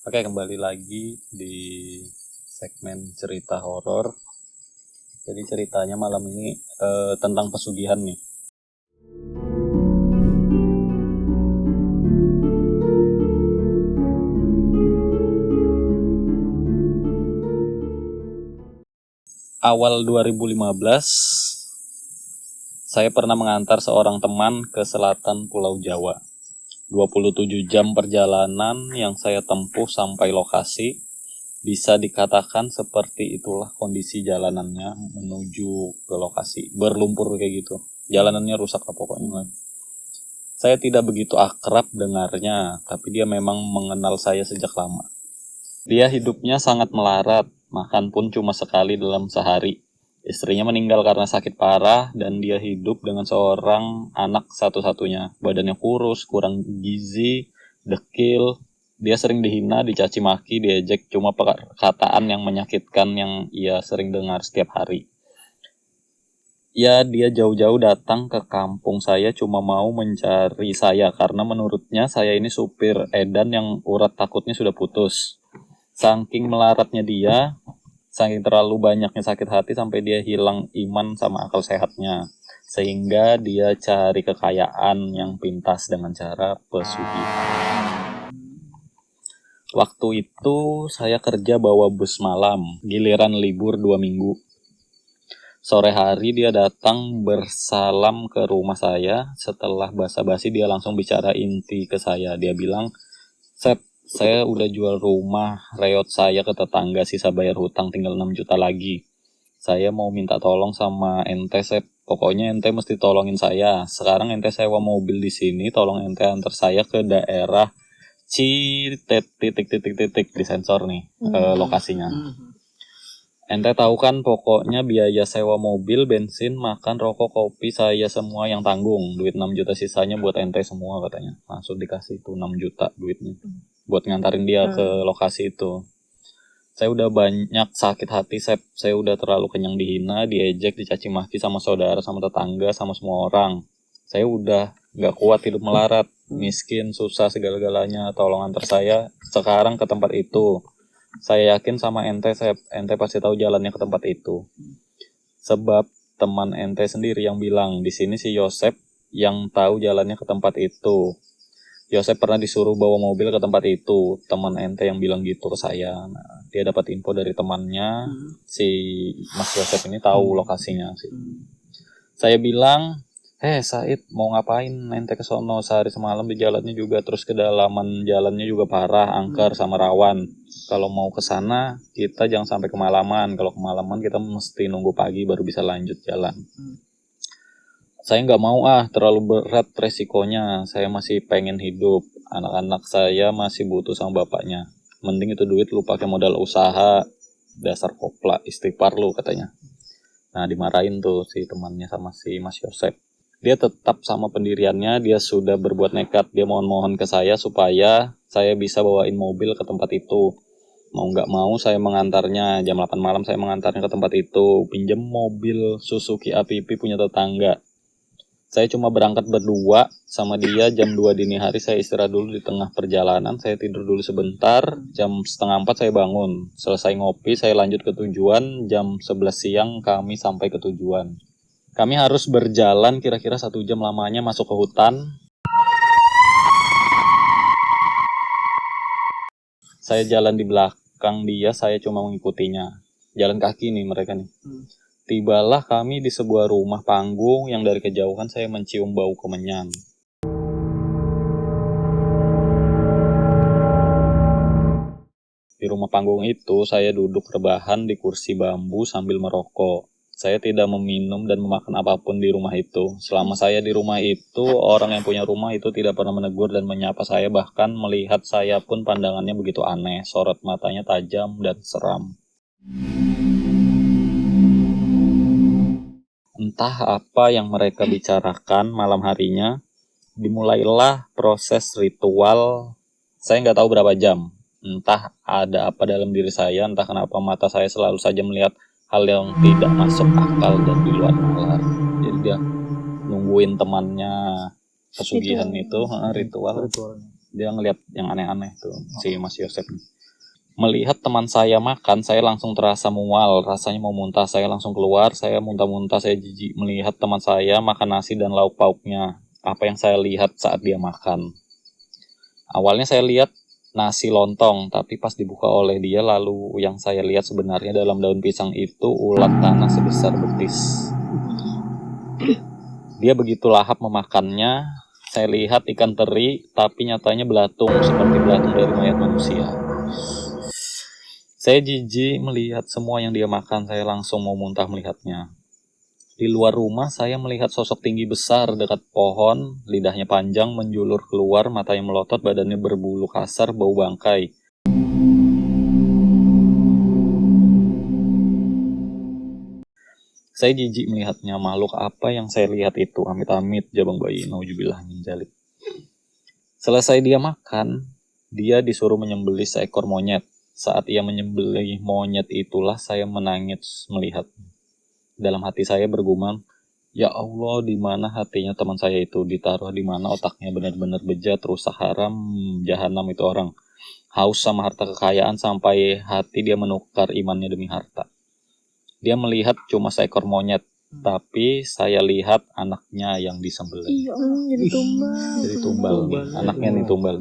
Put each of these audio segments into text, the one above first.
Oke, kembali lagi di segmen cerita horor. Jadi ceritanya malam ini tentang pesugihan nih. Awal 2015, saya pernah mengantar seorang teman ke selatan Pulau Jawa. 27 jam perjalanan yang saya tempuh sampai lokasi. Bisa dikatakan seperti itulah kondisi jalanannya menuju ke lokasi. Berlumpur kayak gitu. Jalanannya rusak lah pokoknya. Saya tidak begitu akrab dengarnya, tapi dia memang mengenal saya sejak lama. Dia hidupnya sangat melarat, makan pun cuma sekali dalam sehari. Istrinya meninggal karena sakit parah dan dia hidup dengan seorang anak satu-satunya. Badannya kurus, kurang gizi, dekil. Dia sering dihina, dicaci maki, diejek, cuma perkataan yang menyakitkan yang ia sering dengar setiap hari. Ya, dia jauh-jauh datang ke kampung saya cuma mau mencari saya karena menurutnya saya ini supir edan yang urat takutnya sudah putus. Saking melaratnya dia, saking terlalu banyaknya sakit hati sampai dia hilang iman sama akal sehatnya. Sehingga dia cari kekayaan yang pintas dengan cara pesugihan. Waktu itu saya kerja bawa bus malam, giliran libur 2 minggu. Sore hari dia datang bersalam ke rumah saya. Setelah basa-basi dia langsung bicara inti ke saya. Dia bilang, "Sep, saya udah jual rumah reot saya ke tetangga, sisa bayar hutang tinggal 6 juta lagi. Saya mau minta tolong sama ente, Sep. Pokoknya ente mesti tolongin saya. Sekarang ente sewa mobil di sini, tolong ente antar saya ke daerah titik di sensor nih lokasinya. Ente tahu kan pokoknya biaya sewa mobil, bensin, makan, rokok, kopi saya semua yang tanggung. Duit 6 juta sisanya buat ente semua," katanya. Langsung dikasih tuh 6 juta duitnya buat ngantarin dia ke lokasi itu. Saya udah banyak sakit hati, Sep. Saya udah terlalu kenyang dihina, diejek, dicaci maki sama saudara, sama tetangga, sama semua orang. Saya udah gak kuat hidup melarat, miskin, susah segala-galanya. Tolong antar saya sekarang ke tempat itu. Saya yakin sama ente, Sep. Ente pasti tahu jalannya ke tempat itu. Sebab teman ente sendiri yang bilang, di sini si Yosep yang tahu jalannya ke tempat itu. Yosep pernah disuruh bawa mobil ke tempat itu. Teman ente yang bilang gitu ke saya. Nah, dia dapat info dari temannya. Si Mas Yosep ini tahu lokasinya sih. Saya bilang, Said, mau ngapain ente ke sono? Sehari semalam di jalannya juga, terus kedalaman jalannya juga parah, angker sama rawan. Kalau mau ke sana, kita jangan sampai kemalaman. Kalau kemalaman kita mesti nunggu pagi baru bisa lanjut jalan. Saya nggak mau terlalu berat resikonya. Saya masih pengen hidup. Anak-anak saya masih butuh sama bapaknya. Mending itu duit lu pakai modal usaha. Dasar kopla, istighfar lu, katanya. Nah, dimarahin tuh si temannya sama si Mas Yosep. Dia tetap sama pendiriannya. Dia sudah berbuat nekat. Dia mohon-mohon ke saya supaya saya bisa bawain mobil ke tempat itu. Mau nggak mau saya mengantarnya. Jam 8 malam saya mengantarnya ke tempat itu. Pinjam mobil Suzuki APP punya tetangga. Saya cuma berangkat berdua sama dia. Jam 2 dini hari saya istirahat dulu di tengah perjalanan. Saya tidur dulu sebentar. Jam 3:30 saya bangun. Selesai ngopi saya lanjut ke tujuan. Jam 11 siang kami sampai ke tujuan. Kami harus berjalan kira-kira 1 jam lamanya masuk ke hutan. Saya jalan di belakang dia, saya cuma mengikutinya. Jalan kaki nih mereka nih. Tibalah kami di sebuah rumah panggung yang dari kejauhan saya mencium bau kemenyan. Di rumah panggung itu saya duduk rebahan di kursi bambu sambil merokok. Saya tidak meminum dan memakan apapun di rumah itu. Selama saya di rumah itu, orang yang punya rumah itu tidak pernah menegur dan menyapa saya. Bahkan melihat saya pun pandangannya begitu aneh. Sorot matanya tajam dan seram. Entah apa yang mereka bicarakan malam harinya, dimulailah proses ritual. Saya nggak tahu berapa jam. Entah ada apa dalam diri saya, entah kenapa mata saya selalu saja melihat hal yang tidak masuk akal dan di luar nalar. Jadi dia nungguin temannya pesugihan itu ritual. Dia ngelihat yang aneh-aneh tuh si Mas Yosep. Melihat teman saya makan, saya langsung terasa mual, rasanya mau muntah. Saya langsung keluar, saya muntah-muntah, saya jijik melihat teman saya makan nasi dan lauk pauknya. Apa yang saya lihat saat dia makan? Awalnya saya lihat nasi lontong, tapi pas dibuka oleh dia, lalu yang saya lihat sebenarnya dalam daun pisang itu ulat tanah sebesar betis. Dia begitu lahap memakannya. Saya lihat ikan teri, tapi nyatanya belatung, seperti belatung dari mayat manusia. Saya jijik melihat semua yang dia makan, saya langsung mau muntah melihatnya. Di luar rumah, saya melihat sosok tinggi besar dekat pohon, lidahnya panjang, menjulur keluar, matanya melotot, badannya berbulu kasar, bau bangkai. Saya jijik melihatnya. Makhluk apa yang saya lihat itu? Amit-amit, jabang bayi, nauzubillah min dzalik. Selesai dia makan, dia disuruh menyembelih seekor monyet. Saat ia menyembelih monyet itulah saya menangis melihat. Dalam hati saya bergumam, ya Allah, di mana hatinya teman saya itu? Ditaruh di mana otaknya? Benar-benar bejat, rusak, haram, jahanam itu orang. Haus sama harta kekayaan sampai hati dia menukar imannya demi harta. Dia melihat cuma seekor monyet, tapi saya lihat anaknya yang disembelih. Iya, jadi tumbal. Jadi tumbal. Anaknya yang ditumbal.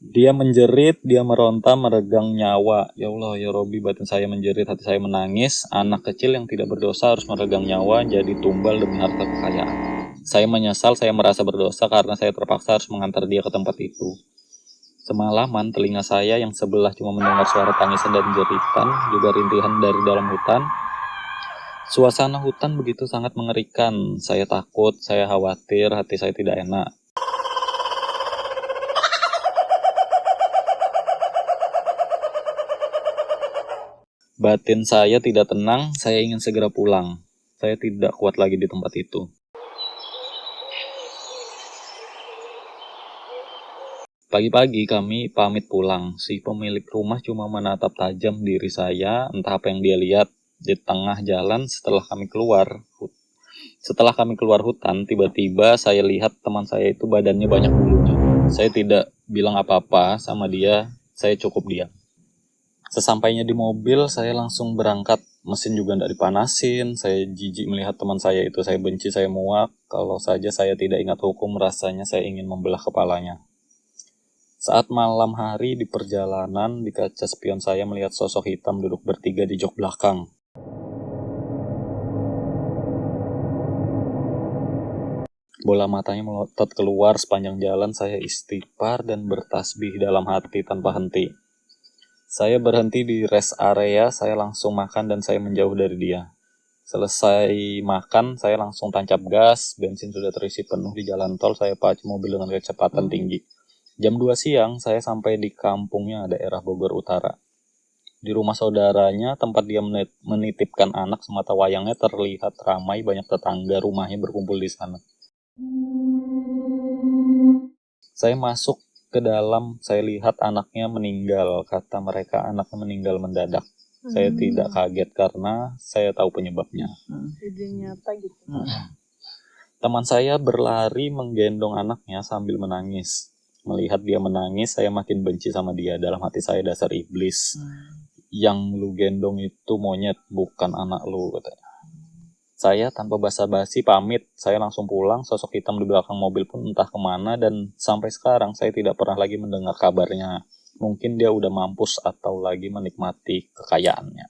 Dia menjerit, dia meronta, meregang nyawa. Ya Allah, ya Robbi, batin saya menjerit, hati saya menangis. Anak kecil yang tidak berdosa harus meregang nyawa, jadi tumbal demi harta kekayaan. Saya menyesal, saya merasa berdosa karena saya terpaksa harus mengantar dia ke tempat itu. Semalaman, telinga saya yang sebelah cuma mendengar suara tangisan dan jeritan, juga rintihan dari dalam hutan. Suasana hutan begitu sangat mengerikan. Saya takut, saya khawatir, hati saya tidak enak. Batin saya tidak tenang, saya ingin segera pulang. Saya tidak kuat lagi di tempat itu. Pagi-pagi kami pamit pulang. Si pemilik rumah cuma menatap tajam diri saya, entah apa yang dia lihat. Di tengah jalan setelah kami keluar hutan, tiba-tiba saya lihat teman saya itu badannya banyak bulunya. Saya tidak bilang apa-apa sama dia, saya cukup diam. Sesampainya di mobil, saya langsung berangkat. Mesin juga tidak dipanasin. Saya jijik melihat teman saya itu. Saya benci, saya muak. Kalau saja saya tidak ingat hukum, rasanya saya ingin membelah kepalanya. Saat malam hari di perjalanan, di kaca spion saya melihat sosok hitam duduk bertiga di jok belakang. Bola matanya melotot keluar sepanjang jalan. Saya istighfar dan bertasbih dalam hati tanpa henti. Saya berhenti di rest area, saya langsung makan dan saya menjauh dari dia. Selesai makan, saya langsung tancap gas, bensin sudah terisi penuh di jalan tol, saya pacu mobil dengan kecepatan tinggi. Jam 2 siang, saya sampai di kampungnya, daerah Bogor Utara. Di rumah saudaranya, tempat dia menitipkan anak, semata wayangnya terlihat ramai, banyak tetangga rumahnya berkumpul di sana. Saya masuk ke dalam, saya lihat anaknya meninggal. Kata mereka anaknya meninggal mendadak. Saya tidak kaget karena saya tahu penyebabnya. Jadi nyata gitu. Teman saya berlari menggendong anaknya sambil menangis. Melihat dia menangis, saya makin benci sama dia. Dalam hati saya, dasar iblis. Yang lu gendong itu monyet, bukan anak lu, katanya. Saya tanpa basa-basi pamit, saya langsung pulang. Sosok hitam di belakang mobil pun entah kemana, dan sampai sekarang saya tidak pernah lagi mendengar kabarnya. Mungkin dia udah mampus atau lagi menikmati kekayaannya.